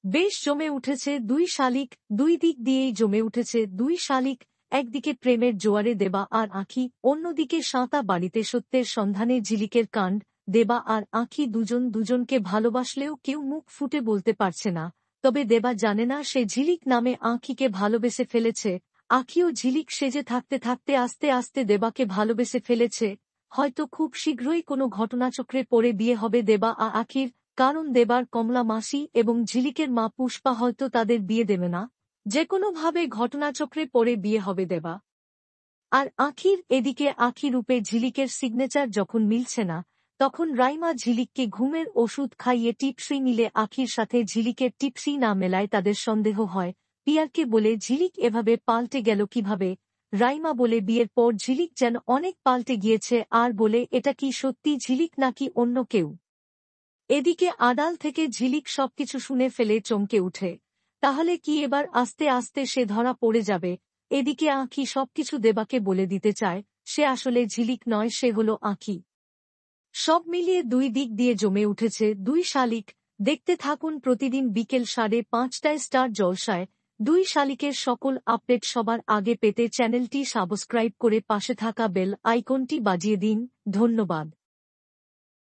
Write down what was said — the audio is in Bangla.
বেশ জমে উঠেছে দুই শালিক, দুই দিক দিয়েই জমে উঠেছে দুই শালিক। একদিকে প্রেমের জোয়ারে দেবা আর আঁখি, অন্যদিকে সাঁতা বাড়িতে সত্যের সন্ধানে ঝিলিকের কাণ্ড। দেবা আর আঁখি দুজন দুজনকে ভালোবাসলেও কেউ মুখ ফুটে বলতে পারছে না। তবে দেবা জানে না সে ঝিলিক নামে আঁখিকে ভালোবেসে ফেলেছে। আঁখিও ঝিলিক সেজে থাকতে থাকতে আস্তে আস্তে দেবাকে ভালোবেসে ফেলেছে। হয়তো খুব শীঘ্রই কোনো ঘটনাচক্রে পড়ে বিয়ে হবে দেবা আর আঁখির, কারণ দেবার কমলা মাসি এবং ঝিলিকের মা পুষ্পা হয়তো তাদের বিয়ে দেবে না। যেকোনোভাবে ঘটনাচক্রে পড়ে বিয়ে হবে দেবা আর আঁখির। এদিকে আঁখি রূপে ঝিলিকের সিগনেচার যখন মিলছে না, তখন রাইমা ঝিলিককে ঘুমের ওষুধ খাইয়ে টিপসই নিলে আঁখির সাথে ঝিলিকের টিপসই না মেলায় তাদের সন্দেহ হয়। পিয়ারকে বলে ঝিলিক এভাবে পাল্টে গেল কিভাবে। রাইমা বলে বিয়ের পর ঝিলিক যেন অনেক পাল্টে গিয়েছে, আর বলে এটা কি সত্যি ঝিলিক নাকি অন্য কেউ। এদিকে আড়াল থেকে ঝিলিক সবকিছু শুনে ফেলে চমকে উঠে। তাহলে কি এবার আস্তে আস্তে সে ধরা পড়ে যাবে। এদিকে আঁখি সবকিছু দেবাকে বলে দিতে চায় সে আসলে ঝিলিক নয়, সে হলো আঁখি। সব মিলিয়ে দুই দিক দিয়ে জমে উঠেছে দুই শালিক। দেখতে থাকুন প্রতিদিন বিকেল 5:30টায় স্টার জলসায় দুই শালিকের সকল আপডেট সবার আগে পেতে চ্যানেলটি সাবস্ক্রাইব করে পাশে থাকা বেল আইকনটি বাজিয়ে দিন। ধন্যবাদ।